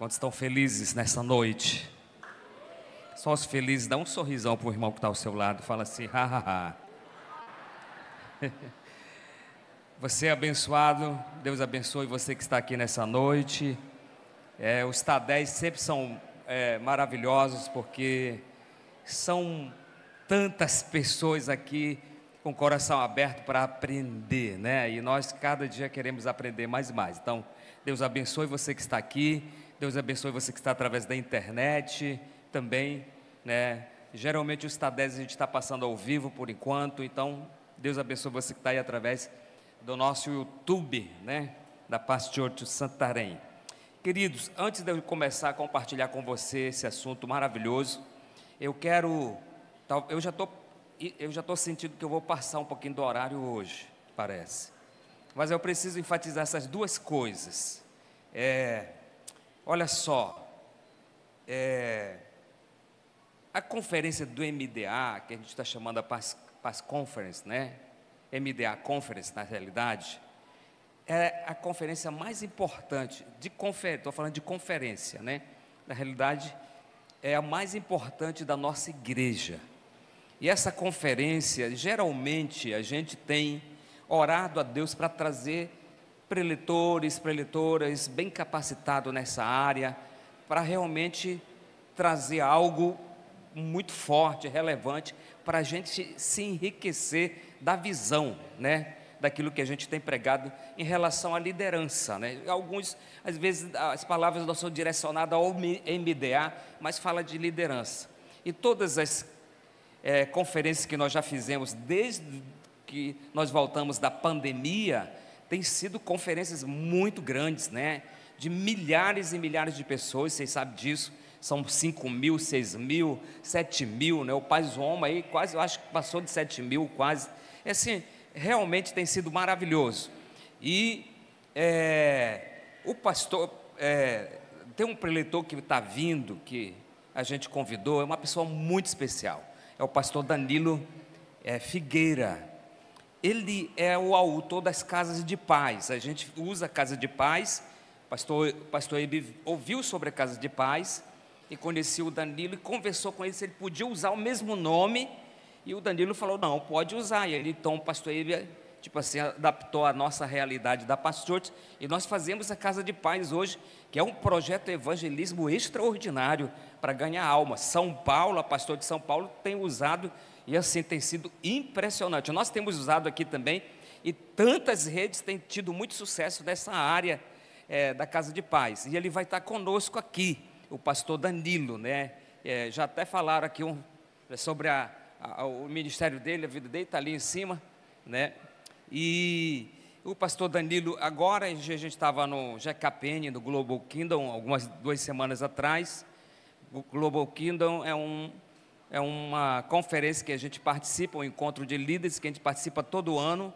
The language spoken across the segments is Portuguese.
Quantos estão felizes nessa noite? Só os felizes, dá um sorrisão para o irmão que está ao seu lado, fala assim, ha, ha, ha. Você é abençoado, Deus abençoe você que está aqui nessa noite. Os TADEs sempre são maravilhosos, porque são tantas pessoas aqui com o coração aberto para aprender, né? E nós cada dia queremos aprender mais e mais. Então, Deus abençoe você que está aqui, Deus abençoe você que está através da internet também, né? Geralmente os TADEs a gente está passando ao vivo por enquanto, então Deus abençoe você que está aí através do nosso YouTube, né? Da Paz Church Santarém. Queridos, antes de eu começar a compartilhar com você esse assunto maravilhoso, eu já estou sentindo que eu vou passar um pouquinho do horário hoje, parece. Mas eu preciso enfatizar essas duas coisas. Olha só, a conferência do MDA, que a gente está chamando a Paz Conference, né? MDA Conference, na realidade, é a conferência mais importante, estou falando de conferência, né? Na realidade, é a mais importante da nossa igreja. E essa conferência, geralmente, a gente tem orado a Deus para trazer preletores, preletoras bem capacitados nessa área, para realmente trazer algo muito forte, relevante, para a gente se enriquecer da visão, né? Daquilo que a gente tem pregado em relação à liderança, né? Às vezes, as palavras não são direcionadas ao MDA, mas fala de liderança. E todas as conferências que nós já fizemos, desde que nós voltamos da pandemia, tem sido conferências muito grandes, né? De milhares e milhares de pessoas, vocês sabem disso, são 5 mil, 6 mil, 7 mil, né? O Paz Roma aí quase, eu acho que passou de 7 mil quase, assim, realmente tem sido maravilhoso. E o pastor, tem um preletor que está vindo, que a gente convidou, é uma pessoa muito especial, é o pastor Danilo Figueira. Ele é o autor das Casas de Paz. A gente usa a Casa de Paz. Pastor ele ouviu sobre a Casa de Paz e conheceu o Danilo e conversou com ele se ele podia usar o mesmo nome. E o Danilo falou, não, pode usar. E ele, então, o pastor ele, tipo assim, adaptou a nossa realidade da Pastor, e nós fazemos a Casa de Paz hoje, que é um projeto de evangelismo extraordinário para ganhar alma. São Paulo, a Pastor de São Paulo tem usado, e assim tem sido impressionante. Nós temos usado aqui também, e tantas redes têm tido muito sucesso nessa área da Casa de Paz. E ele vai estar conosco aqui, o pastor Danilo, né? Já até falaram aqui sobre o ministério dele, a vida dele está ali em cima, né? E o pastor Danilo, agora a gente estava no GKPN, no Global Kingdom, algumas 2 semanas atrás. O Global Kingdom é uma conferência que a gente participa, um encontro de líderes que a gente participa todo ano.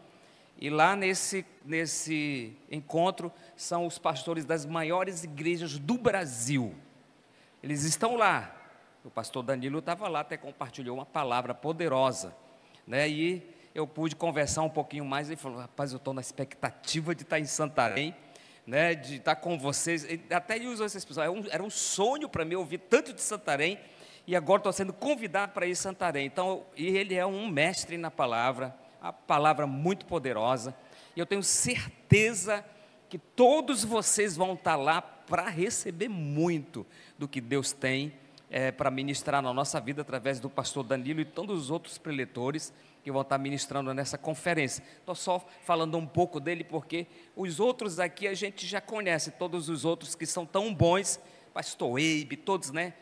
E lá nesse encontro são os pastores das maiores igrejas do Brasil. Eles estão lá. O pastor Danilo estava lá, até compartilhou uma palavra poderosa, né? E eu pude conversar um pouquinho mais. Ele falou, rapaz, eu estou na expectativa de estar em Santarém, né? De estar com vocês. Até ele usou essa expressão, era um sonho para mim ouvir tanto de Santarém, e agora estou sendo convidado para ir a Santarém. Então, e ele é um mestre na palavra, a palavra muito poderosa, e eu tenho certeza que todos vocês vão estar lá para receber muito do que Deus tem para ministrar na nossa vida, através do pastor Danilo e todos os outros preletores que vão estar ministrando nessa conferência. Estou só falando um pouco dele, porque os outros aqui a gente já conhece, todos os outros que são tão bons, pastor Eibe, todos, né,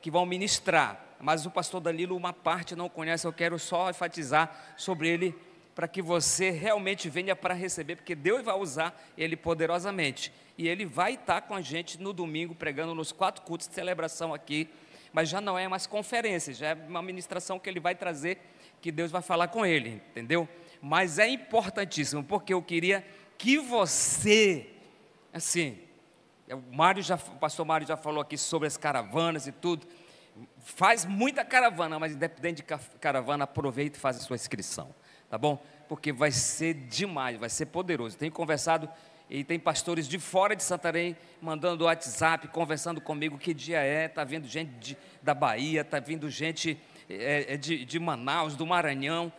que vão ministrar, mas o pastor Danilo, uma parte não conhece. Eu quero só enfatizar sobre ele, para que você realmente venha para receber, porque Deus vai usar ele poderosamente, e ele vai estar com a gente no domingo, pregando nos 4 cultos de celebração aqui, mas já não é mais conferência, já é uma ministração que ele vai trazer, que Deus vai falar com ele, entendeu? Mas é importantíssimo, porque eu queria que você, assim, o pastor Mário já falou aqui sobre as caravanas e tudo, faz muita caravana, mas independente de caravana, aproveita e faz a sua inscrição, tá bom? Porque vai ser demais, vai ser poderoso. Tenho conversado E tem pastores de fora de Santarém mandando WhatsApp, conversando comigo, que dia é, está vindo gente da Bahia, está vindo gente de Manaus, do Maranhão,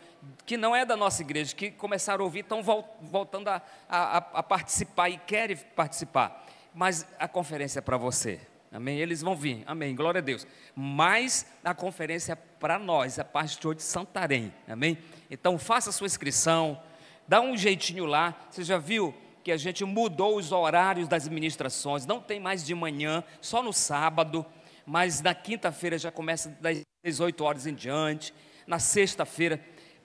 que não é da nossa igreja, que começaram a ouvir, estão voltando a participar e querem participar. Mas a conferência é para você, amém? Eles vão vir, amém, glória a Deus. Mas a conferência é para nós, é pastor de Santarém, amém? Então faça a sua inscrição, dá um jeitinho lá. Você já viu que a gente mudou os horários das ministrações? Não tem mais de manhã, só no sábado, mas na quinta-feira já começa das 18 horas em diante, na sexta-feira,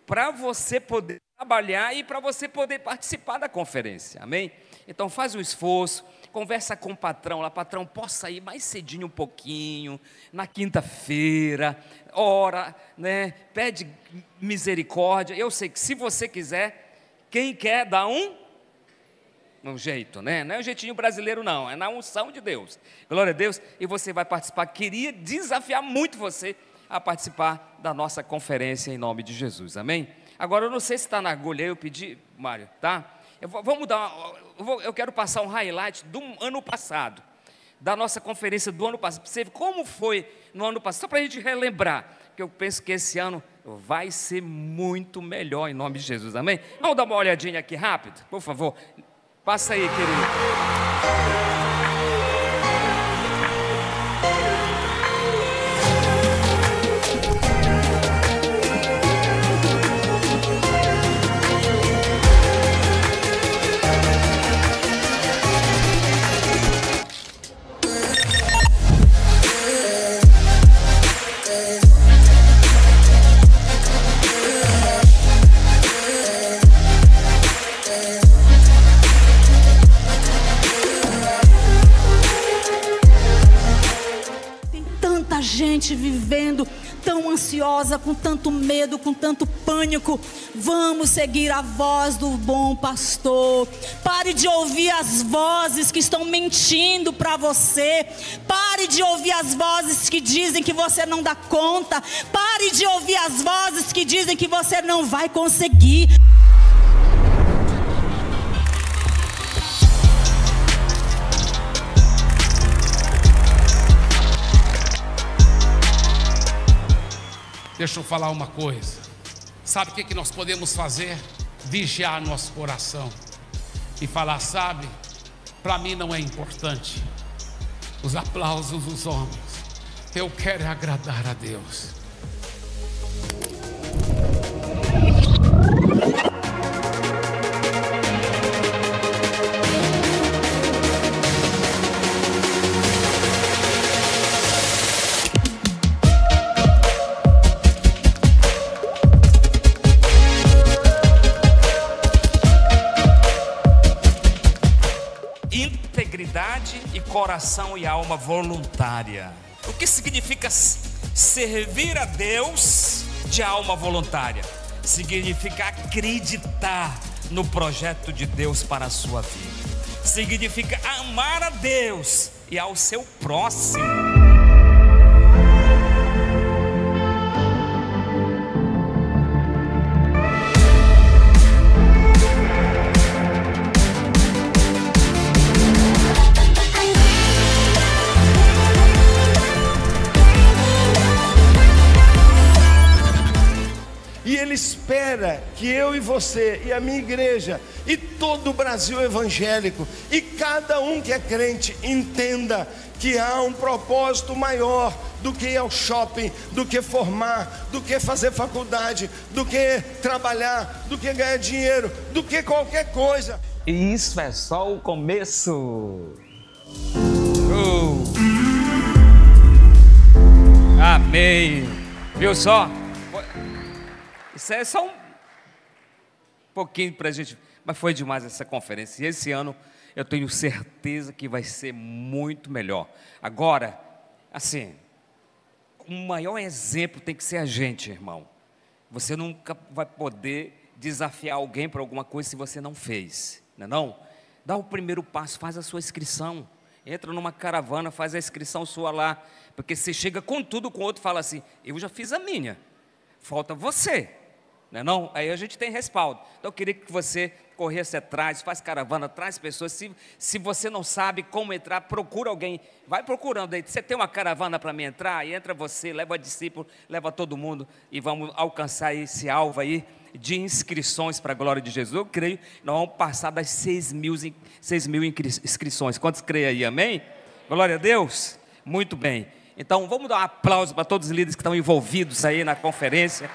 para você poder trabalhar e para você poder participar da conferência, amém? Então faz um esforço, conversa com o patrão lá, patrão, posso sair mais cedinho um pouquinho, na quinta-feira, ora, né, pede misericórdia. Eu sei que se você quiser, quem quer dá um jeito, né? Não é um jeitinho brasileiro não, é na unção de Deus, glória a Deus, e você vai participar. Queria desafiar muito você a participar da nossa conferência em nome de Jesus, amém? Agora eu não sei se está na agulha, eu pedi, Mário, tá? Eu quero passar um highlight do ano passado, da nossa conferência do ano passado, para você ver como foi no ano passado, só para a gente relembrar, que eu penso que esse ano vai ser muito melhor em nome de Jesus, amém? Vamos dar uma olhadinha aqui rápido, por favor. Passa aí, querido. Gente vivendo tão ansiosa, com tanto medo, com tanto pânico. Vamos seguir a voz do bom pastor. Pare de ouvir as vozes que estão mentindo para você. Pare de ouvir as vozes que dizem que você não dá conta. Pare de ouvir as vozes que dizem que você não vai conseguir. Deixa eu falar uma coisa. Sabe o que nós podemos fazer? Vigiar nosso coração e falar, sabe, para mim não é importante os aplausos dos homens. Eu quero agradar a Deus. E coração e alma voluntária. O que significa servir a Deus de alma voluntária? Significa acreditar no projeto de Deus para a sua vida. Significa amar a Deus e ao seu próximo. Espera que eu e você e a minha igreja e todo o Brasil evangélico e cada um que é crente entenda que há um propósito maior do que ir ao shopping, do que formar, do que fazer faculdade, do que trabalhar, do que ganhar dinheiro, do que qualquer coisa. E isso é só o começo. Amém. Viu só? Isso é só um pouquinho para a gente, mas foi demais essa conferência. E esse ano eu tenho certeza que vai ser muito melhor. Agora, assim, o maior exemplo tem que ser a gente, irmão. Você nunca vai poder desafiar alguém para alguma coisa se você não fez, não é não? Dá o primeiro passo, faz a sua inscrição. Entra numa caravana, faz a inscrição sua lá. Porque você chega com tudo, com o outro fala assim, eu já fiz a minha, falta você. Não é não? Aí a gente tem respaldo. Então eu queria que você correr, você traz, faz caravana, traz pessoas. Se você não sabe como entrar, procura alguém, vai procurando aí. Você tem uma caravana para mim entrar? E entra você, leva discípulo, leva todo mundo e vamos alcançar esse alvo aí de inscrições para a glória de Jesus. Eu creio que nós vamos passar das 6 mil inscrições. Quantos creem aí? Amém? Glória a Deus. Muito bem. Então vamos dar um aplauso para todos os líderes que estão envolvidos aí na conferência.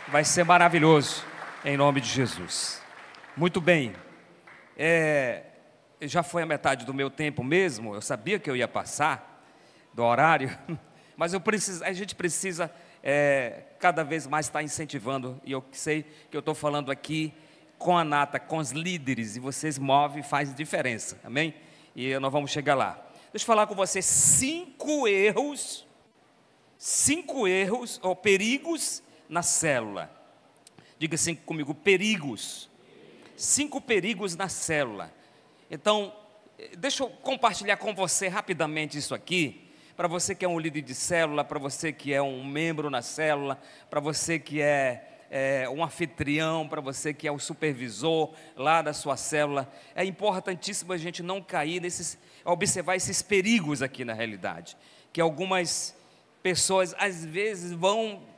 Vai ser maravilhoso, em nome de Jesus. Muito bem, já foi a metade do meu tempo mesmo, eu sabia que eu ia passar do horário, mas a gente precisa cada vez mais estar incentivando, e eu sei que eu estou falando aqui com a Nata, com os líderes, e vocês movem, faz diferença, amém? E nós vamos chegar lá. Deixa eu falar com vocês 5 erros ou perigos na célula. Diga assim comigo, perigos. 5 perigos na célula. Então, deixa eu compartilhar com você rapidamente isso aqui, para você que é um líder de célula, para você que é um membro na célula, para você que é um anfitrião, para você que é o supervisor lá da sua célula. É importantíssimo a gente não cair observar esses perigos aqui na realidade, que algumas pessoas às vezes vão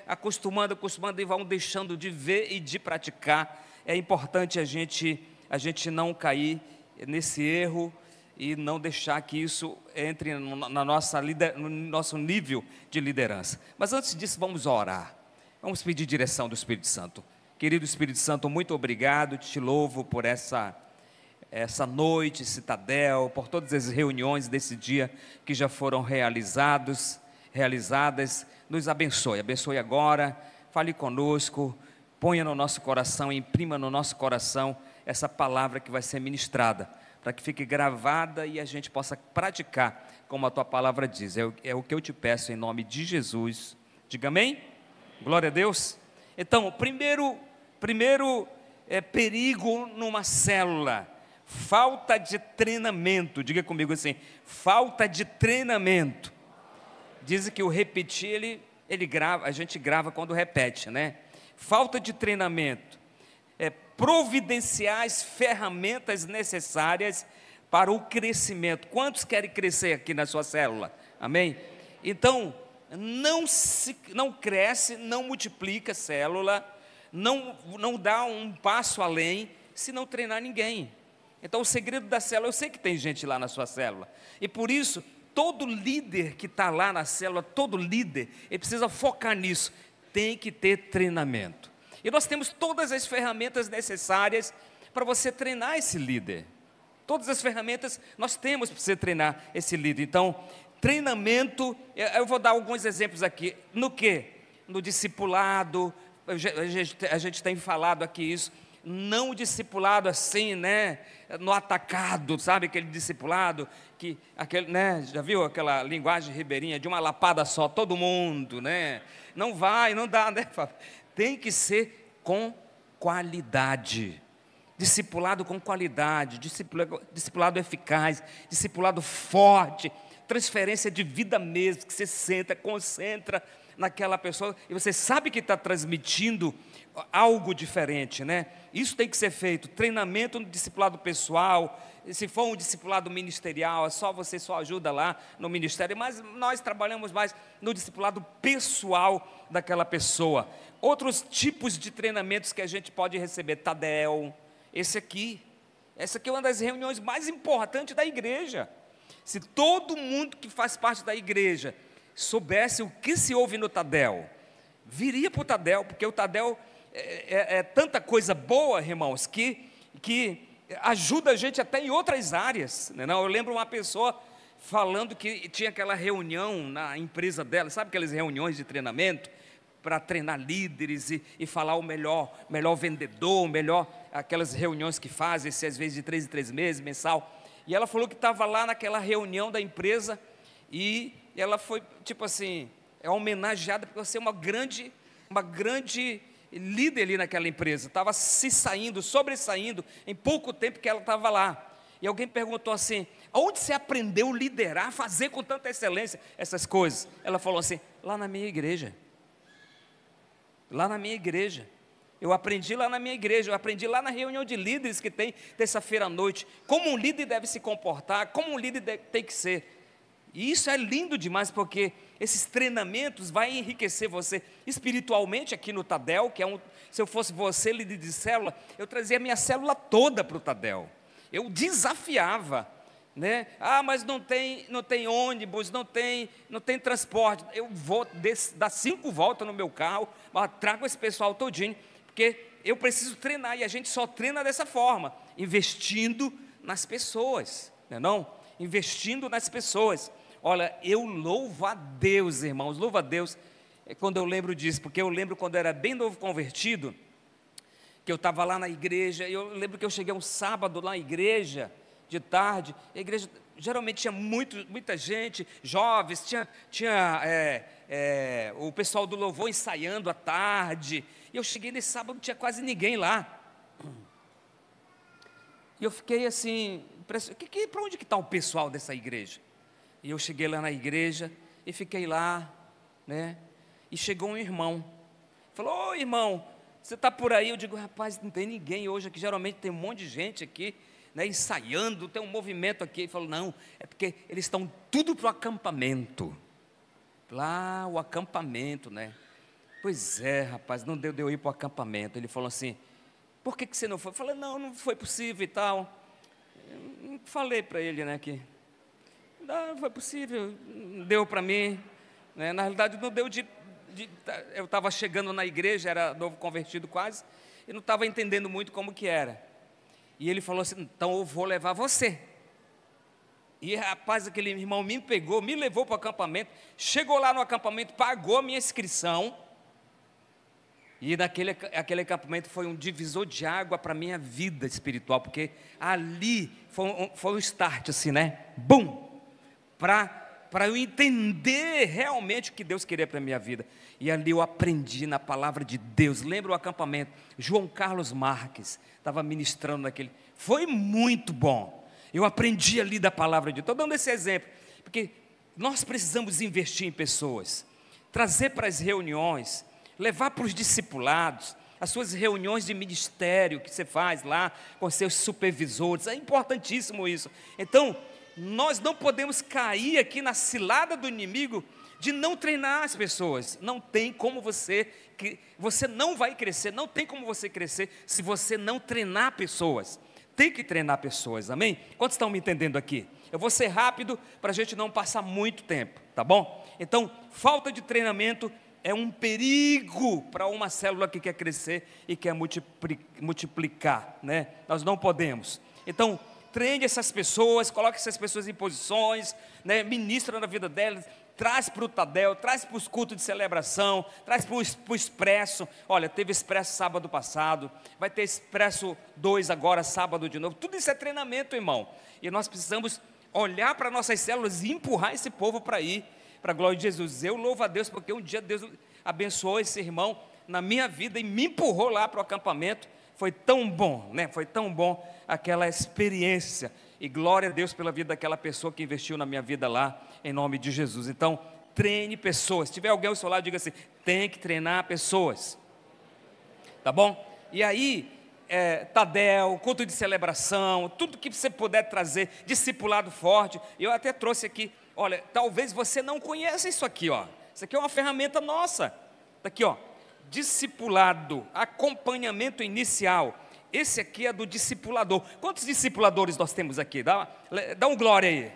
acostumando e vão deixando de ver e de praticar. É importante a gente não cair nesse erro e não deixar que isso entre no nosso nível de liderança. Mas antes disso, vamos orar. Vamos pedir direção do Espírito Santo. Querido Espírito Santo, muito obrigado, te louvo por essa noite, Citadel, por todas as reuniões desse dia que já foram realizadas. Nos abençoe agora, fale conosco, ponha no nosso coração, imprima no nosso coração essa palavra que vai ser ministrada, para que fique gravada e a gente possa praticar como a tua palavra diz. É o que eu te peço em nome de Jesus. Diga amém? Glória a Deus. Então, primeiro perigo numa célula, falta de treinamento. Diga comigo assim, falta de treinamento. Dizem que o repetir, ele grava, a gente grava quando repete, né? Falta de treinamento. Providenciar as ferramentas necessárias para o crescimento. Quantos querem crescer aqui na sua célula? Amém? Então, não cresce, não multiplica a célula, não dá um passo além, se não treinar ninguém. Então, o segredo da célula, eu sei que tem gente lá na sua célula, e por isso, todo líder que está lá na célula, todo líder, ele precisa focar nisso, tem que ter treinamento. E nós temos todas as ferramentas necessárias para você treinar esse líder. Todas as ferramentas nós temos para você treinar esse líder. Então, treinamento, eu vou dar alguns exemplos aqui. No quê? No discipulado, a gente tem falado aqui isso. Não o discipulado assim, né? No atacado, sabe aquele discipulado já viu aquela linguagem ribeirinha de uma lapada só, todo mundo, né? Não dá, né? Tem que ser com qualidade. Discipulado com qualidade, discipulado eficaz, discipulado forte, transferência de vida mesmo, que você senta, concentra naquela pessoa e você sabe que está transmitindo algo diferente, né? Isso tem que ser feito, treinamento no discipulado pessoal, se for um discipulado ministerial, você só ajuda lá no ministério, mas nós trabalhamos mais no discipulado pessoal daquela pessoa. Outros tipos de treinamentos que a gente pode receber, Tadel, essa aqui é uma das reuniões mais importantes da igreja. Se todo mundo que faz parte da igreja soubesse o que se ouve no Tadel, viria para o Tadel, porque o Tadel é tanta coisa boa, irmãos, que ajuda a gente até em outras áreas, né? Eu lembro uma pessoa falando que tinha aquela reunião na empresa dela, sabe aquelas reuniões de treinamento, para treinar líderes e falar o melhor vendedor, aquelas reuniões que fazem, às vezes de 3 em 3 meses, mensal. E ela falou que estava lá naquela reunião da empresa e ela foi, tipo assim, homenageada por ser uma grande líder ali naquela empresa. Estava sobressaindo em pouco tempo que ela estava lá. E alguém perguntou assim, onde você aprendeu a liderar, fazer com tanta excelência essas coisas? Ela falou assim, lá na minha igreja. Eu aprendi lá na minha igreja, eu aprendi lá na reunião de líderes que tem terça-feira à noite, como um líder deve se comportar, como um líder tem que ser. E isso é lindo demais, porque esses treinamentos vão enriquecer você espiritualmente aqui no Tadel, que se eu fosse você, líder de célula, eu trazia a minha célula toda para o Tadel. Eu desafiava, né? Mas não tem ônibus, não tem transporte. Eu vou dar 5 voltas no meu carro, trago esse pessoal todinho, porque eu preciso treinar, e a gente só treina dessa forma, investindo nas pessoas, não? Investindo nas pessoas. Olha, eu louvo a Deus, irmãos, louvo a Deus, quando eu lembro disso, porque eu lembro quando eu era bem novo convertido, que eu estava lá na igreja, e eu lembro que eu cheguei um sábado lá na igreja, de tarde, a igreja geralmente tinha muita gente, jovens, tinha o pessoal do louvor ensaiando à tarde, e eu cheguei nesse sábado, não tinha quase ninguém lá, e eu fiquei assim, para onde que está o pessoal dessa igreja? E eu cheguei lá na igreja, e fiquei lá, né, e chegou um irmão, falou: ô irmão, você está por aí? Eu digo: rapaz, não tem ninguém hoje aqui, geralmente tem um monte de gente aqui, né, ensaiando, tem um movimento aqui. Ele falou: não, é porque eles estão tudo para o acampamento. Lá, o acampamento, né? Pois é, rapaz, não deu de eu ir para o acampamento. Ele falou assim: por que você não foi? Eu falei: não foi possível e tal. Eu falei para ele, né, que não foi possível, não deu para mim, né? Na realidade não deu eu estava chegando na igreja, era novo convertido quase, e não estava entendendo muito como que era. E ele falou assim: então eu vou levar você. E rapaz, aquele irmão me pegou, me levou para o acampamento, chegou lá no acampamento, pagou a minha inscrição, e aquele acampamento foi um divisor de água para a minha vida espiritual, porque ali foi um start assim, né? Bum! Para eu entender realmente o que Deus queria para a minha vida. E ali eu aprendi na palavra de Deus. Lembra o acampamento? João Carlos Marques estava ministrando naquele. Foi muito bom. Eu aprendi ali da palavra de Deus. Estou dando esse exemplo, porque nós precisamos investir em pessoas, trazer para as reuniões, levar para os discipulados, as suas reuniões de ministério que você faz lá com seus supervisores. É importantíssimo isso. Então, nós não podemos cair aqui na cilada do inimigo de não treinar as pessoas. Não tem como você não vai crescer, não tem como você crescer se você não treinar pessoas. Tem que treinar pessoas, amém? Quantos estão me entendendo aqui? Eu vou ser rápido para a gente não passar muito tempo, tá bom? Então, falta de treinamento é um perigo para uma célula que quer crescer e quer multiplicar, né? Nós não podemos. Então, treine essas pessoas, coloque essas pessoas em posições, né? Ministra na vida delas, traz para o Tadel, traz para os cultos de celebração, traz para o Expresso. Olha, teve Expresso sábado passado, vai ter Expresso 2 agora, sábado de novo. Tudo isso é treinamento, irmão. E nós precisamos olhar para nossas células e empurrar esse povo para ir, para a glória de Jesus. Eu louvo a Deus, porque um dia Deus abençoou esse irmão na minha vida e me empurrou lá para o acampamento. Foi tão bom, né? Foi tão bom aquela experiência. E glória a Deus pela vida daquela pessoa que investiu na minha vida lá, em nome de Jesus. Então, treine pessoas. Se tiver alguém ao seu lado, diga assim: tem que treinar pessoas. Tá bom? E aí, Tadel, culto de celebração, tudo que você puder trazer, discipulado forte. Eu até trouxe aqui, olha, talvez você não conheça isso aqui, ó. Isso aqui é uma ferramenta nossa. Tá aqui, ó. Discipulado, acompanhamento inicial. Esse aqui é do discipulador. Quantos discipuladores nós temos aqui? Dá um glória aí.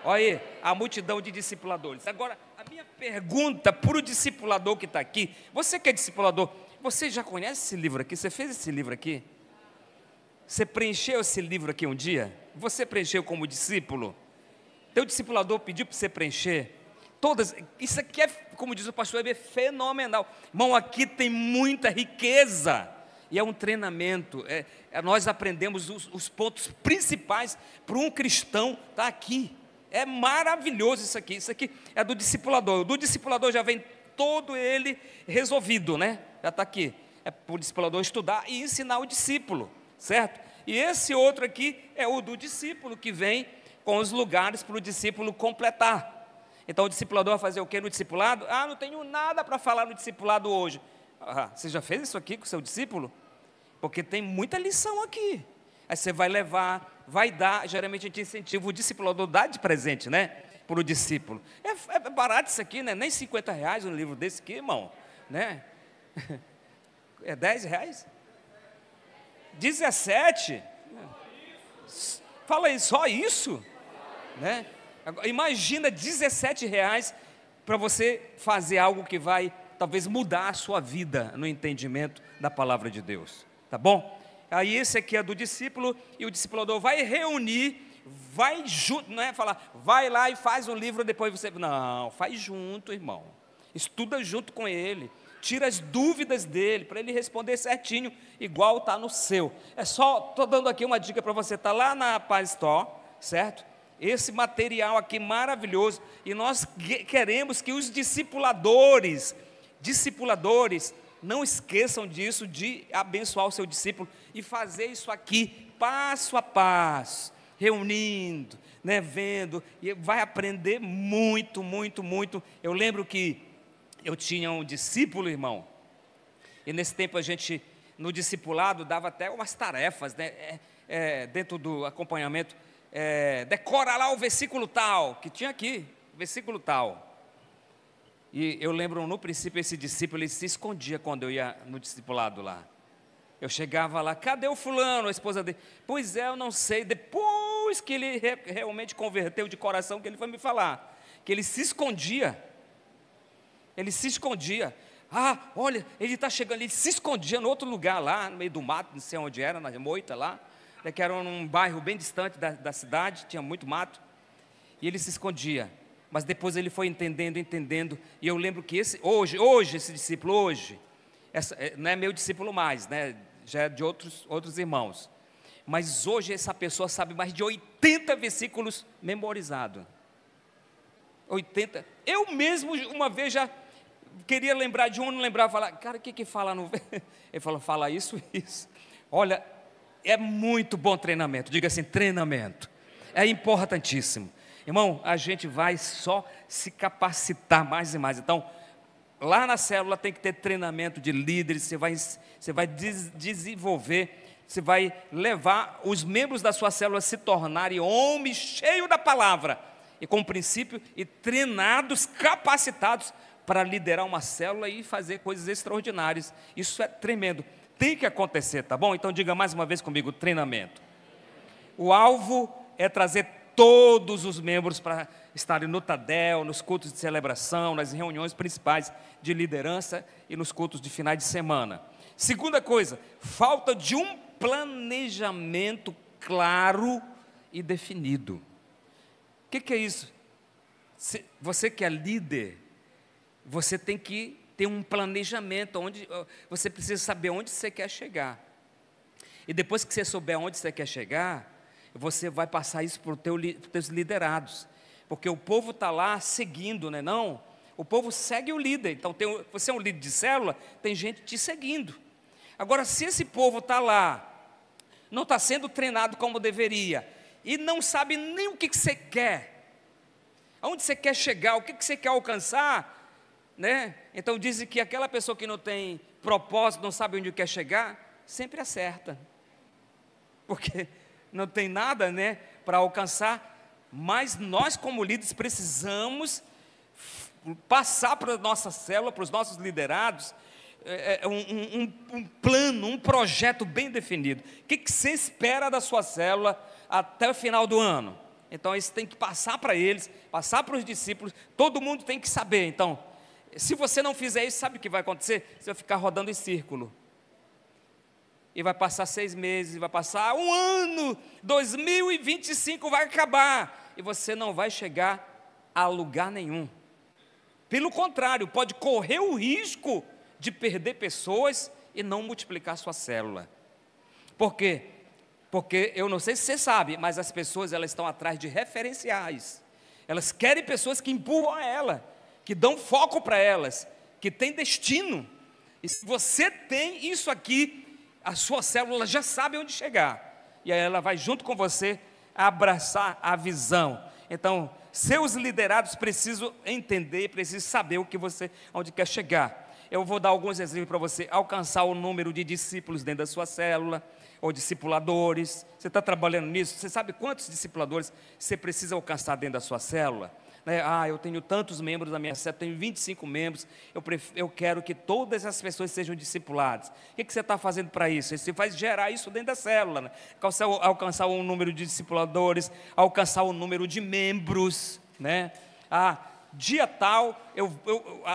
Olha aí, a multidão de discipuladores. Agora, a minha pergunta para o discipulador que está aqui: você que é discipulador, você já conhece esse livro aqui? Você fez esse livro aqui? Você preencheu esse livro aqui um dia? Você preencheu como discípulo? Teu discipulador pediu para você preencher? Todas, isso aqui é, como diz o pastor, é fenomenal. Irmão, aqui tem muita riqueza. E é um treinamento, nós aprendemos os pontos principais para um cristão estar aqui. É maravilhoso isso aqui é do discipulador. O do discipulador já vem todo ele resolvido, né? Já está aqui. É para o discipulador estudar e ensinar o discípulo, certo? E esse outro aqui é o do discípulo, que vem com os lugares para o discípulo completar. Então o discipulador vai fazer o que no discipulado? Não tenho nada para falar no discipulado hoje. Você já fez isso aqui com o seu discípulo? Porque tem muita lição aqui. Aí você vai levar, vai dar, geralmente a gente incentiva o discipulador a dar de presente, né? Para o discípulo. É barato isso aqui, né? Nem R$50 um livro desse aqui, irmão, né? É R$10? 17? Fala aí, só isso? Né? Imagina R$17 para você fazer algo que vai talvez mudar a sua vida no entendimento da palavra de Deus, tá bom? Aí esse aqui é do discípulo, e o discipulador vai reunir, vai junto, não é falar, vai lá e faz um livro, depois você, não, faz junto, irmão, estuda junto com ele, tira as dúvidas dele, para ele responder certinho, igual está no seu. É só, estou dando aqui uma dica para você, está lá na Paz Store, certo? Esse material aqui maravilhoso, e nós queremos que os discipuladores, não esqueçam disso, de abençoar o seu discípulo, e fazer isso aqui, passo a passo, reunindo, né, vendo, e vai aprender muito, muito, muito. Eu lembro que eu tinha um discípulo, irmão, e nesse tempo a gente, no discipulado, dava até umas tarefas, né, dentro do acompanhamento, decora lá o versículo tal, que tinha aqui, versículo tal. E eu lembro, no princípio, esse discípulo, ele se escondia quando eu ia no discipulado lá. Eu chegava lá, cadê o fulano, a esposa dele? Pois é, eu não sei, depois que ele realmente converteu de coração, que ele foi me falar, que ele se escondia. Ele se escondia. Ah, olha, ele está chegando, ele se escondia no outro lugar lá, no meio do mato, não sei onde era, na moita lá, que era num bairro bem distante da cidade, tinha muito mato, e ele se escondia. Mas depois ele foi entendendo, e eu lembro que hoje esse discípulo, não é meu discípulo mais, né? Já é de outros irmãos, mas hoje essa pessoa sabe mais de 80 versículos memorizados, 80, eu mesmo uma vez já queria lembrar de um, não lembrava, falar, cara, o que fala no... Ele falou, fala isso, olha, é muito bom treinamento, diga assim, treinamento, é importantíssimo. Irmão, a gente vai só se capacitar mais e mais. Então, lá na célula tem que ter treinamento de líderes, você vai desenvolver, você vai levar os membros da sua célula a se tornarem homens cheios da palavra, e com princípio, e treinados, capacitados para liderar uma célula e fazer coisas extraordinárias. Isso é tremendo, tem que acontecer, tá bom? Então diga mais uma vez comigo, treinamento. O alvo é trazer todos os membros para estarem no Tadel, nos cultos de celebração, nas reuniões principais de liderança e nos cultos de finais de semana. Segunda coisa, falta de um planejamento claro e definido. O que é isso? Você que é líder, você tem que ter um planejamento, onde você precisa saber onde você quer chegar. E depois que você souber onde você quer chegar, você vai passar isso para os teus liderados, porque o povo está lá seguindo, né? Não, o povo segue o líder. Então você é um líder de célula, tem gente te seguindo. Agora, se esse povo está lá, não está sendo treinado como deveria, e não sabe nem o que você quer, aonde você quer chegar, o que você quer alcançar, né? Então dizem que aquela pessoa que não tem propósito, não sabe onde quer chegar, sempre acerta, porque não tem nada, né, para alcançar. Mas nós como líderes precisamos passar para a nossa célula, para os nossos liderados, um plano, um projeto bem definido. O que você espera da sua célula até o final do ano? Então isso tem que passar para eles, passar para os discípulos, todo mundo tem que saber. Então, se você não fizer isso, sabe o que vai acontecer? Você vai ficar rodando em círculo. E vai passar 6 meses, vai passar um ano, 2025 vai acabar, e você não vai chegar a lugar nenhum. Pelo contrário, pode correr o risco de perder pessoas e não multiplicar sua célula. Por quê? Porque eu não sei se você sabe, mas as pessoas, elas estão atrás de referenciais. Elas querem pessoas que empurram a ela, que dão foco para elas, que têm destino. E se você tem isso aqui, a sua célula já sabe onde chegar, e aí ela vai junto com você abraçar a visão. Então, seus liderados precisam entender, precisam saber onde quer chegar. eu vou dar alguns exemplos para você. Alcançar o número de discípulos dentro da sua célula, ou discipuladores. Você está trabalhando nisso? Você sabe quantos discipuladores você precisa alcançar dentro da sua célula? Eu tenho tantos membros na minha célula, tenho 25 membros, eu quero que todas as pessoas sejam discipuladas. O que você está fazendo para isso? Você faz gerar isso dentro da célula, né? Alcançar o número de discipuladores, alcançar o número de membros, né? Dia tal,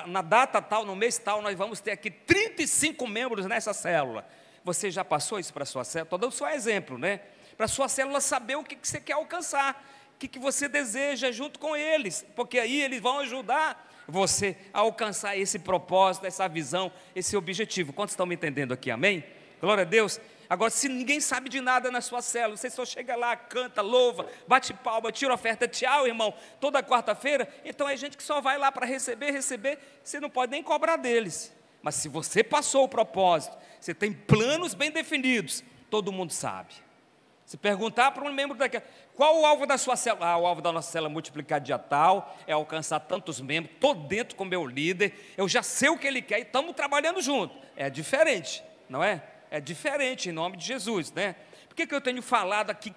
na data tal, no mês tal, nós vamos ter aqui 35 membros nessa célula. Você já passou isso para a sua célula? Estou dando só exemplo, né? Para a sua célula saber o que você quer alcançar, o que você deseja junto com eles, porque aí eles vão ajudar você a alcançar esse propósito, essa visão, esse objetivo. Quantos estão me entendendo aqui, amém? Glória a Deus. Agora, se ninguém sabe de nada na sua célula, você só chega lá, canta, louva, bate palma, tira oferta, tchau, irmão, toda quarta-feira, então é gente que só vai lá para receber, você não pode nem cobrar deles. Mas se você passou o propósito, você tem planos bem definidos, todo mundo sabe. Se perguntar para um membro daquela, qual o alvo da sua célula? O alvo da nossa célula é multiplicar dia tal, é alcançar tantos membros, estou dentro com o meu líder, eu já sei o que ele quer e estamos trabalhando junto. É diferente, não é? É diferente, em nome de Jesus, né? Por que eu tenho falado aqui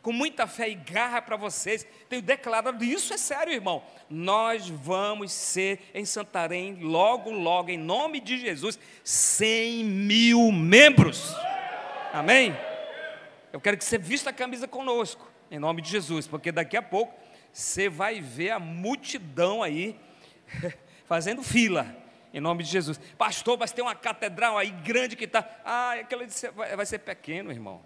com muita fé e garra para vocês? Tenho declarado, isso é sério, irmão. Nós vamos ser em Santarém, logo, logo, em nome de Jesus, 100 mil membros. Amém? Eu quero que você vista a camisa conosco, em nome de Jesus, porque daqui a pouco você vai ver a multidão aí fazendo fila, em nome de Jesus. Pastor, mas tem uma catedral aí grande que está. Aquilo vai ser pequeno, irmão.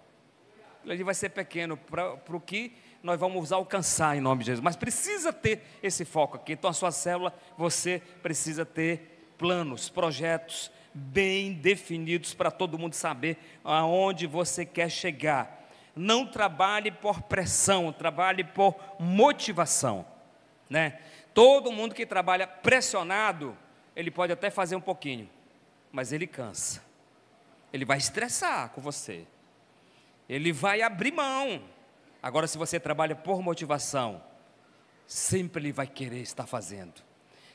Aquilo ali vai ser pequeno para o que nós vamos alcançar, em nome de Jesus. Mas precisa ter esse foco aqui. Então, a sua célula, você precisa ter planos, projetos bem definidos para todo mundo saber aonde você quer chegar. Não trabalhe por pressão, trabalhe por motivação, né? Todo mundo que trabalha pressionado, ele pode até fazer um pouquinho, mas ele cansa, ele vai estressar com você, ele vai abrir mão. Agora, se você trabalha por motivação, sempre ele vai querer estar fazendo,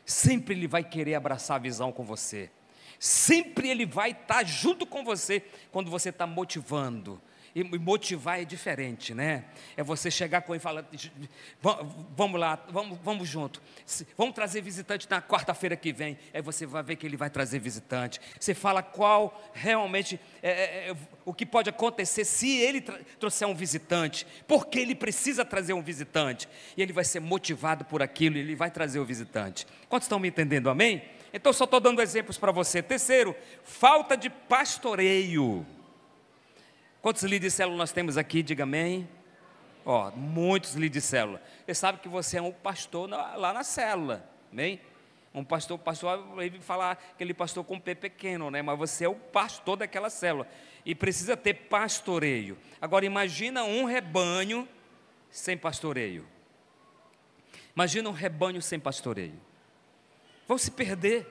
sempre ele vai querer abraçar a visão com você, sempre ele vai estar junto com você quando você está motivando. E motivar é diferente, né? É você chegar com ele e falar, vamos lá, vamos junto, vamos trazer visitante na quarta-feira que vem. Aí você vai ver que ele vai trazer visitante. Você fala qual realmente o que pode acontecer se ele trouxer um visitante, porque ele precisa trazer um visitante, e ele vai ser motivado por aquilo, e ele vai trazer o visitante. Quantos estão me entendendo, amém? Então só estou dando exemplos para você. Terceiro, falta de pastoreio. Quantos líderes de célula nós temos aqui? Diga amém. Muitos líderes de célula. Você sabe que você é um pastor lá na célula, amém? Um pastor vai falar aquele pastor com P pequeno, né? Mas você é o pastor daquela célula e precisa ter pastoreio. Agora imagina um rebanho sem pastoreio. Imagina um rebanho sem pastoreio. Vão se perder.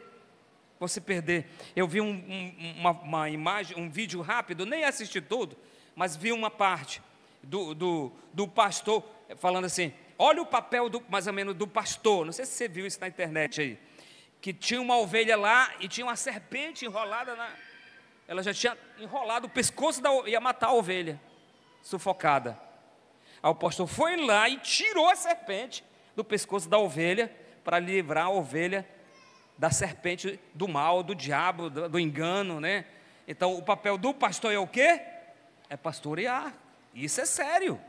Eu vi uma imagem, um vídeo rápido, nem assisti todo, mas vi uma parte do pastor falando assim, olha o papel mais ou menos do pastor, não sei se você viu isso na internet aí, que tinha uma ovelha lá e tinha uma serpente enrolada, ela já tinha enrolado o pescoço, ia matar a ovelha, sufocada. Aí o pastor foi lá e tirou a serpente do pescoço da ovelha, para livrar a ovelha da serpente, do mal, do diabo, do engano, né? Então, o papel do pastor é o quê? É pastorear. Isso é sério.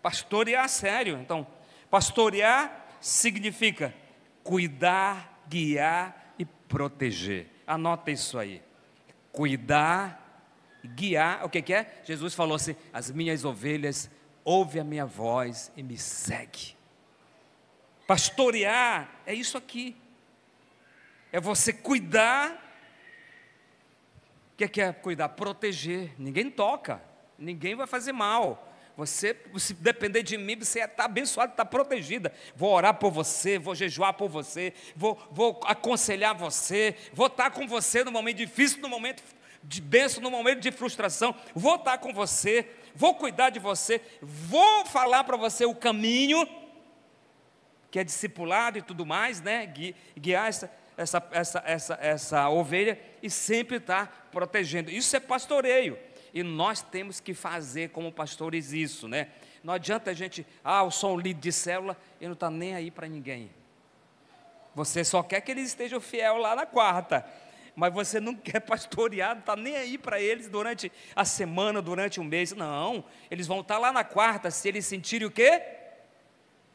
Pastorear é sério. Então, pastorear significa cuidar, guiar e proteger. Anota isso aí. Cuidar, guiar, o que é? Jesus falou assim, as minhas ovelhas ouvem a minha voz e me seguem. Pastorear é isso aqui. É você cuidar. O que é cuidar? Proteger. Ninguém toca, ninguém vai fazer mal. Você, se depender de mim, você está abençoado, está protegida. Vou orar por você, vou jejuar por você, vou aconselhar você, vou estar com você no momento difícil, no momento de bênção, no momento de frustração. Vou estar com você, vou cuidar de você, vou falar para você o caminho, que é discipulado e tudo mais, né? Guiar essa ovelha e sempre está protegendo. Isso é pastoreio. E nós temos que fazer como pastores isso, né? Não adianta a gente, eu sou um líder de célula e não está nem aí para ninguém. Você só quer que eles estejam fiel lá na quarta, mas você não quer pastorear, não está nem aí para eles durante a semana, durante um mês. Não, eles vão estar lá na quarta se eles sentirem o quê?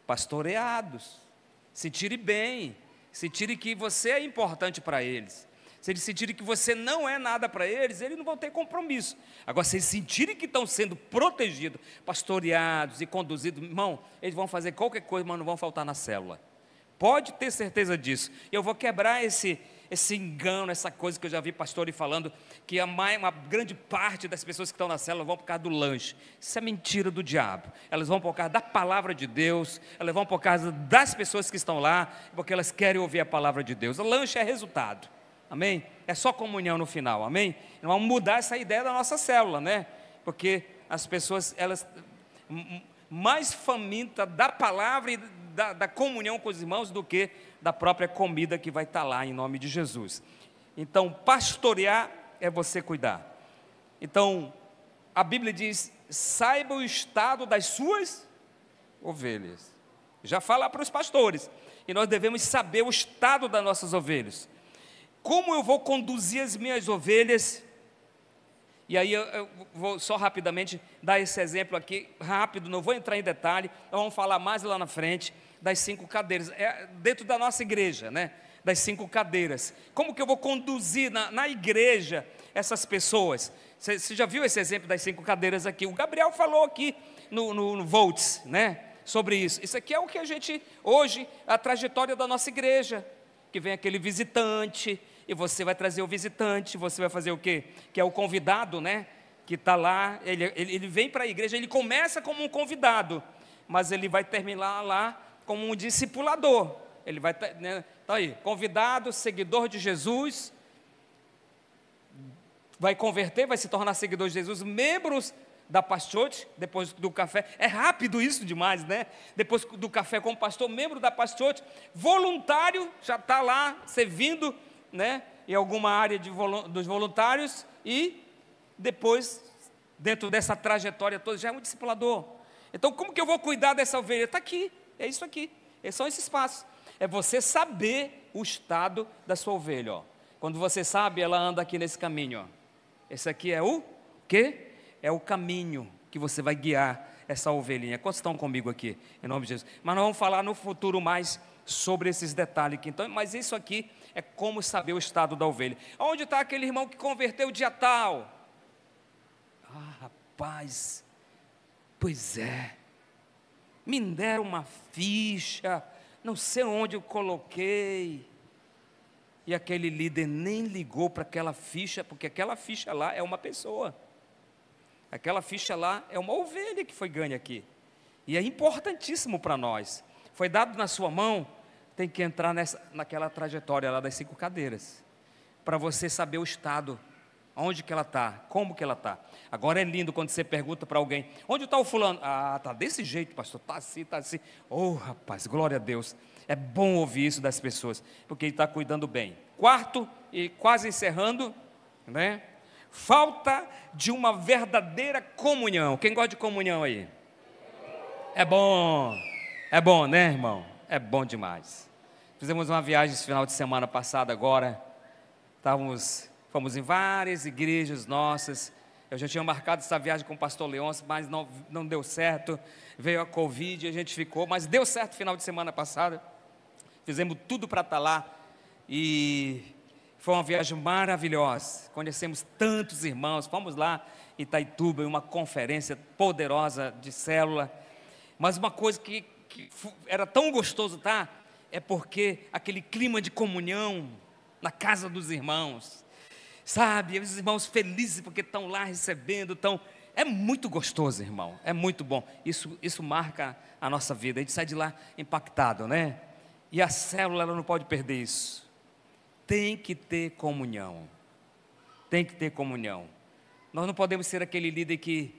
Pastoreados, sentirem bem, sentirem que você é importante para eles. Se eles sentirem que você não é nada para eles, eles não vão ter compromisso. Agora, se eles sentirem que estão sendo protegidos, pastoreados e conduzidos, irmão, eles vão fazer qualquer coisa, mas não vão faltar na célula. Pode ter certeza disso. Eu vou quebrar esse engano, essa coisa que eu já vi pastores falando, que uma grande parte das pessoas que estão na célula vão por causa do lanche. Isso é mentira do diabo. Elas vão por causa da palavra de Deus, elas vão por causa das pessoas que estão lá, porque elas querem ouvir a palavra de Deus. O lanche é resultado. Amém? É só comunhão no final, amém? Vamos mudar essa ideia da nossa célula, né? Porque as pessoas, elas mais famintas da palavra e da comunhão com os irmãos do que da própria comida que vai estar lá, em nome de Jesus. Então, pastorear é você cuidar. Então, a Bíblia diz, saiba o estado das suas ovelhas. Já fala para os pastores, e nós devemos saber o estado das nossas ovelhas. Como eu vou conduzir as minhas ovelhas? E aí eu vou só rapidamente dar esse exemplo aqui, rápido, não vou entrar em detalhe, nós vamos falar mais lá na frente, das 5 cadeiras, dentro da nossa igreja, né? Das 5 cadeiras. Como que eu vou conduzir na igreja essas pessoas? Você já viu esse exemplo das 5 cadeiras aqui? O Gabriel falou aqui no Volts, né? Sobre isso. Isso aqui é o que a gente, hoje, a trajetória da nossa igreja, que vem aquele visitante, e você vai trazer o visitante, você vai fazer o quê? Que é o convidado, né? Que está lá, ele vem para a igreja, ele começa como um convidado, mas ele vai terminar lá como um discipulador. Ele vai, né, tá aí, convidado, seguidor de Jesus, vai converter, vai se tornar seguidor de Jesus, membros da Pastote, depois do café, é rápido isso demais, né? Depois do café com o pastor, membro da Pastote, voluntário, já está lá servindo, né, em alguma área dos voluntários, e depois, dentro dessa trajetória toda, já é um discipulador. Então, como que eu vou cuidar dessa ovelha? Está aqui, é isso aqui, são esses passos. É você saber o estado da sua ovelha, ó. Quando você sabe, ela anda aqui nesse caminho, ó. Esse aqui é o quê? É o caminho que você vai guiar essa ovelhinha. Quantos estão comigo aqui, em nome de Jesus? Mas nós vamos falar no futuro mais sobre esses detalhes aqui. Então, mas isso aqui é como saber o estado da ovelha. Onde está aquele irmão que converteu dia tal? Rapaz, pois é, me deram uma ficha, não sei onde eu coloquei, e aquele líder nem ligou para aquela ficha, porque aquela ficha lá é uma pessoa, aquela ficha lá é uma ovelha que foi ganha aqui, e é importantíssimo para nós, foi dado na sua mão, tem que entrar naquela trajetória lá das 5 cadeiras, para você saber o estado, onde que ela está, como que ela está. Agora é lindo quando você pergunta para alguém, onde está o fulano? Está desse jeito, pastor, está assim, está assim. Oh, rapaz, glória a Deus. É bom ouvir isso das pessoas, porque ele está cuidando bem. Quarto, e quase encerrando, né? Falta de uma verdadeira comunhão. Quem gosta de comunhão aí? É bom, né, irmão? É bom demais. Fizemos uma viagem esse final de semana passado agora, fomos em várias igrejas nossas. Eu já tinha marcado essa viagem com o pastor Leôncio, mas não deu certo, veio a Covid, a gente ficou, mas deu certo no final de semana passado, fizemos tudo para estar lá, e foi uma viagem maravilhosa, conhecemos tantos irmãos, fomos lá em Itaituba, em uma conferência poderosa de célula, mas uma coisa que era tão gostoso, tá? É porque aquele clima de comunhão na casa dos irmãos, sabe, os irmãos felizes porque estão lá recebendo, é muito gostoso, irmão, é muito bom, isso marca a nossa vida, a gente sai de lá impactado, né? E a célula, ela não pode perder isso, tem que ter comunhão, nós não podemos ser aquele líder que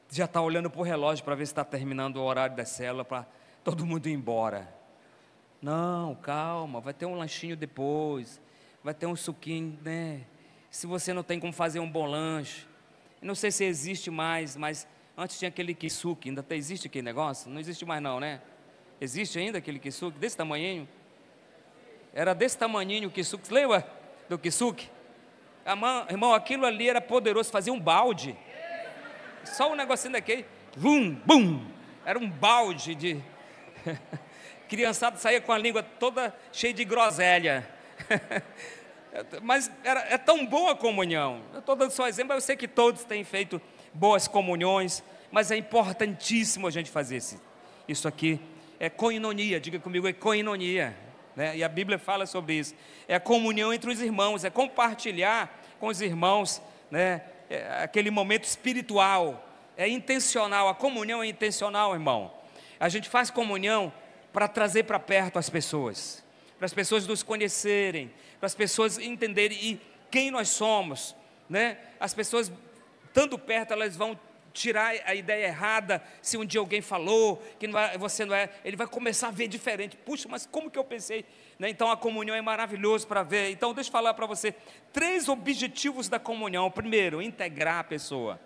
já está olhando para o relógio para ver se está terminando o horário da célula, para todo mundo ir embora. Não, calma, vai ter um lanchinho depois, vai ter um suquinho, né? Se você não tem como fazer um bom lanche. Não sei se existe mais, mas antes tinha aquele kisuke, ainda existe aquele negócio? Não existe mais não, né? Existe ainda aquele kisuke desse tamanhinho? Era desse tamanhinho o kisuke, lembra do kisuke? Irmão, aquilo ali era poderoso, fazia um balde. Só um negocinho daquele, bum, bum, era um balde de... Criançada saía com a língua toda cheia de groselha. Mas é tão boa a comunhão. Eu estou dando só exemplo, eu sei que todos têm feito boas comunhões, mas é importantíssimo a gente fazer isso aqui. É koinonia, diga comigo, é koinonia, né? E a Bíblia fala sobre isso. É a comunhão entre os irmãos, é compartilhar com os irmãos, né? É aquele momento espiritual, é intencional. A comunhão é intencional, irmão. A gente faz comunhão para trazer para perto as pessoas, para as pessoas nos conhecerem, para as pessoas entenderem quem nós somos, né? As pessoas, estando perto, elas vão tirar a ideia errada. Se um dia alguém falou que você não é, ele vai começar a ver diferente. Puxa, mas como que eu pensei? Né? Então a comunhão é maravilhoso para ver. Então deixa eu falar para você 3 objetivos da comunhão. Primeiro, integrar a pessoa,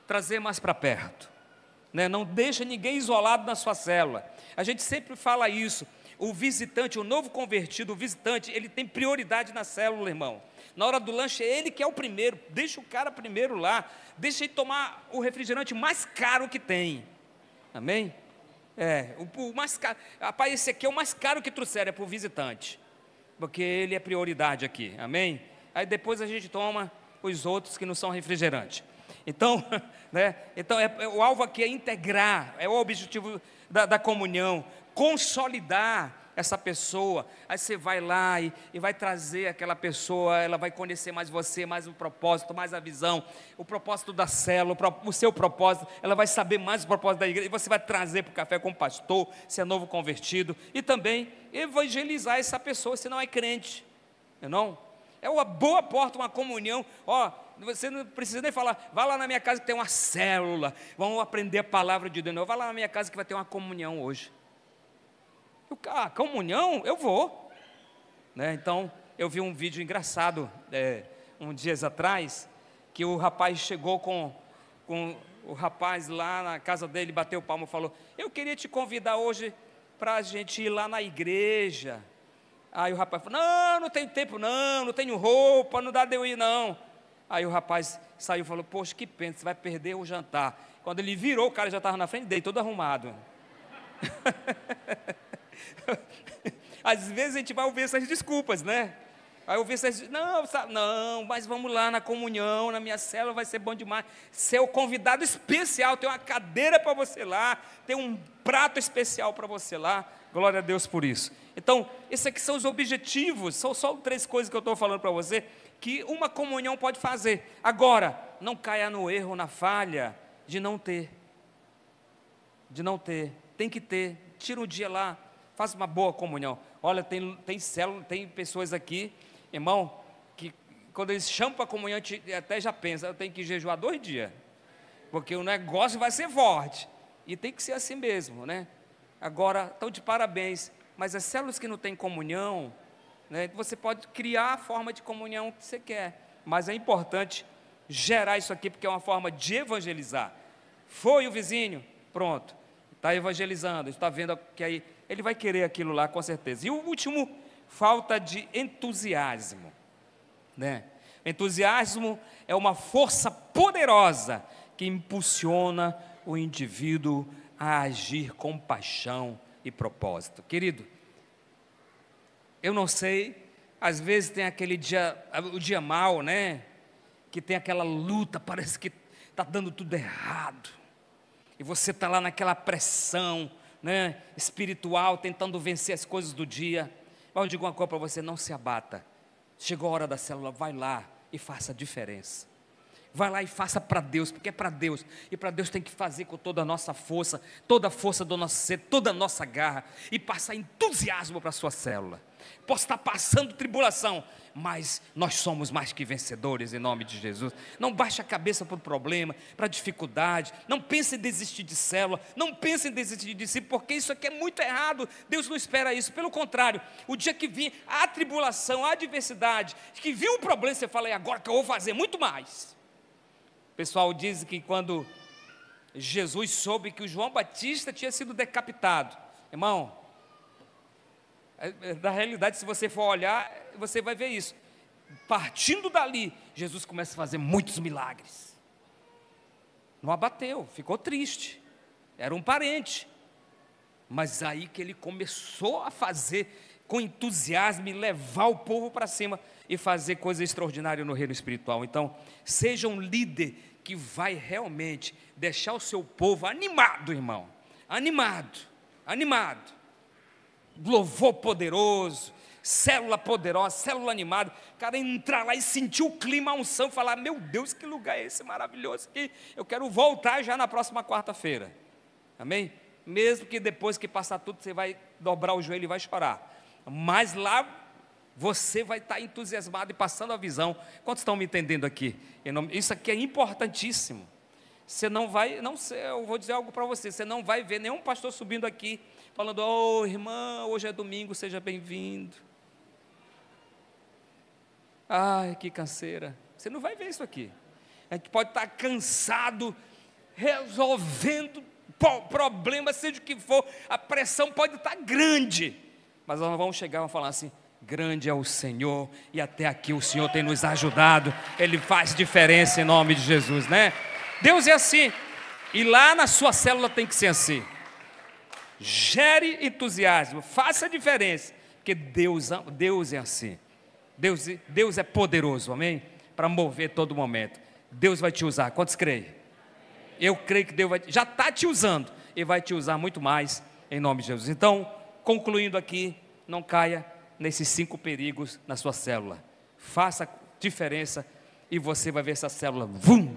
trazer mais para perto, né? Não deixa ninguém isolado na sua célula. A gente sempre fala isso. O visitante, o novo convertido, o visitante, ele tem prioridade na célula, irmão. Na hora do lanche, é ele que é o primeiro. Deixa o cara primeiro lá. Deixa ele tomar o refrigerante mais caro que tem. Amém? O mais caro. Rapaz, esse aqui é o mais caro que trouxeram, é para o visitante. Porque ele é prioridade aqui. Amém? Aí depois a gente toma os outros que não são refrigerante. Então, né? Então o alvo aqui é integrar, é o objetivo da comunhão, consolidar essa pessoa. Aí você vai lá e vai trazer aquela pessoa, ela vai conhecer mais você, mais o propósito, mais a visão, o propósito da célula, o seu propósito, ela vai saber mais o propósito da igreja, e você vai trazer para o café com o pastor, se é novo convertido, e também evangelizar essa pessoa, se não é crente, não? É uma boa porta, uma comunhão. Você não precisa nem falar, vá lá na minha casa que tem uma célula, vamos aprender a palavra de Deus. Não, vá lá na minha casa que vai ter uma comunhão hoje. Comunhão? Eu vou, né? Então, eu vi um vídeo engraçado, dias atrás, que o rapaz chegou com o rapaz lá na casa dele, bateu palma e falou, eu queria te convidar hoje para a gente ir lá na igreja. Aí o rapaz falou, não tenho tempo não tenho roupa, não dá de eu ir não. Aí o rapaz saiu e falou, poxa, que pena, você vai perder o jantar. Quando ele virou, o cara já estava na frente dele, todo arrumado. Às vezes a gente vai ouvir essas desculpas, né? Aí ouvir essas, não, mas vamos lá na comunhão, na minha célula vai ser bom demais. Ser o convidado especial, tem uma cadeira para você lá, tem um prato especial para você lá. Glória a Deus por isso. Então, esses aqui são os objetivos, são só 3 coisas que eu estou falando para você, que uma comunhão pode fazer. Agora, não caia no erro, na falha de não ter. Tem que ter. Tira um dia lá, faça uma boa comunhão. Olha, tem célula, tem pessoas aqui, irmão, que quando eles chamam para a comunhão, até já pensa, eu tenho que jejuar 2 dias, porque o negócio vai ser forte. E tem que ser assim mesmo, né? Agora, estão de parabéns, mas as células que não têm comunhão, né, você pode criar a forma de comunhão que você quer, mas é importante gerar isso aqui, porque é uma forma de evangelizar. Foi o vizinho, pronto, está evangelizando, está vendo que aí ele vai querer aquilo lá, com certeza. E o último, falta de entusiasmo, né? Entusiasmo é uma força poderosa que impulsiona o indivíduo a agir com paixão e propósito. Querido, eu não sei, às vezes tem aquele dia, o dia mau, né? Que tem aquela luta, parece que está dando tudo errado. E você está lá naquela pressão, né, espiritual, tentando vencer as coisas do dia. Mas eu digo uma coisa para você, não se abata. Chegou a hora da célula, vai lá e faça a diferença. Vai lá e faça para Deus, porque é para Deus. E para Deus tem que fazer com toda a nossa força, toda a força do nosso ser, toda a nossa garra. E passar entusiasmo para a sua célula. posso estar passando tribulação, mas nós somos mais que vencedores em nome de Jesus. Não baixe a cabeça para o problema, para a dificuldade, não pense em desistir de célula, não pense em desistir de si, porque isso aqui é muito errado. Deus não espera isso, pelo contrário, o dia que vir a tribulação, a adversidade, que vir um problema, você fala, é agora que eu vou fazer muito mais. O pessoal diz que quando Jesus soube que o João Batista tinha sido decapitado, irmão, na realidade, se você for olhar, você vai ver isso. Partindo dali, Jesus começa a fazer muitos milagres. Não abateu, ficou triste. Era um parente. Mas aí que ele começou a fazer com entusiasmo e levar o povo para cima e fazer coisa extraordinária no reino espiritual. Então, seja um líder que vai realmente deixar o seu povo animado, irmão. Animado, animado. Louvor poderoso, célula poderosa, célula animada, o cara entrar lá e sentir o clima, a unção, falar, meu Deus, que lugar é esse maravilhoso aqui, eu quero voltar já na próxima quarta-feira, amém? Mesmo que depois que passar tudo, você vai dobrar o joelho e vai chorar, mas lá, você vai estar entusiasmado e passando a visão. Quantos estão me entendendo aqui? Isso aqui é importantíssimo. Você não vai, não sei, eu vou dizer algo para você, você não vai ver nenhum pastor subindo aqui, falando, oh irmã, hoje é domingo, seja bem-vindo. Ai, que canseira. Você não vai ver isso aqui. A gente pode estar cansado, resolvendo problemas, seja o que for, a pressão pode estar grande, mas nós vamos chegar e vamos falar assim, grande é o Senhor, e até aqui o Senhor tem nos ajudado, Ele faz diferença em nome de Jesus, né? Deus é assim, e lá na sua célula tem que ser assim. Gere entusiasmo, faça a diferença, porque Deus é assim. Deus é poderoso, amém? Para mover todo momento. Deus vai te usar, quantos creem? Eu creio que Deus já está te usando, e vai te usar muito mais, em nome de Jesus. Então, concluindo aqui, não caia nesses 5 perigos na sua célula. Faça diferença, e você vai ver essa célula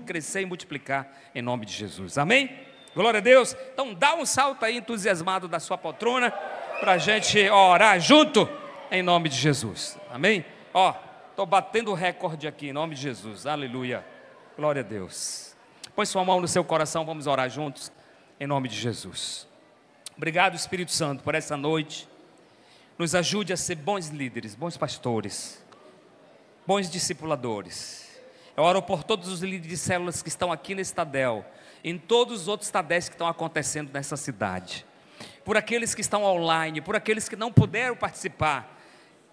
crescer e multiplicar, em nome de Jesus, amém? Glória a Deus. Então dá um salto aí entusiasmado da sua poltrona para a gente orar junto em nome de Jesus, amém? Estou batendo o recorde aqui em nome de Jesus, aleluia, glória a Deus. Põe sua mão no seu coração, vamos orar juntos em nome de Jesus. Obrigado, Espírito Santo, por essa noite. Nos ajude a ser bons líderes, bons pastores, bons discipuladores. Eu oro por todos os líderes de células que estão aqui nesse Tadel, em todos os outros Tadéis que estão acontecendo nessa cidade, por aqueles que estão online, por aqueles que não puderam participar.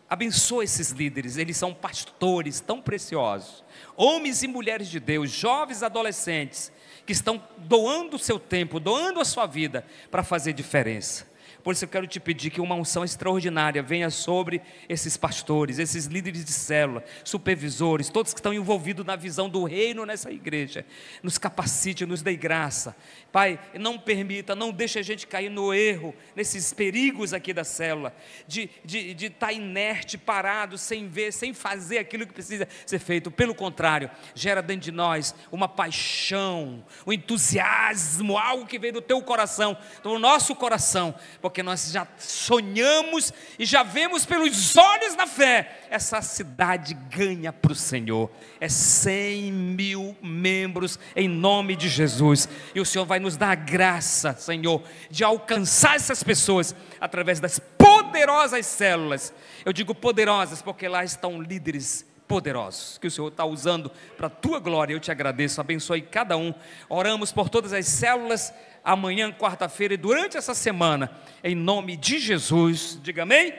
Abençoa esses líderes, eles são pastores tão preciosos, homens e mulheres de Deus, jovens adolescentes, que estão doando o seu tempo, doando a sua vida para fazer diferença. Por isso eu quero te pedir que uma unção extraordinária venha sobre esses pastores, esses líderes de célula, supervisores, todos que estão envolvidos na visão do reino nessa igreja. Nos capacite, nos dê graça. Pai, não permita, não deixe a gente cair no erro, nesses perigos aqui da célula, de estar inerte, parado, sem ver, sem fazer aquilo que precisa ser feito. Pelo contrário, gera dentro de nós uma paixão, um entusiasmo, algo que vem do teu coração, do nosso coração, porque nós já sonhamos e já vemos pelos olhos da fé, essa cidade ganha para o Senhor, é 100.000 membros em nome de Jesus, e o Senhor vai nos dar a graça, Senhor, de alcançar essas pessoas, através das poderosas células. Eu digo poderosas, porque lá estão líderes poderosos, que o Senhor está usando para a tua glória. Eu te agradeço, abençoe cada um. Oramos por todas as células, amanhã, quarta-feira, e durante essa semana, em nome de Jesus, diga amém.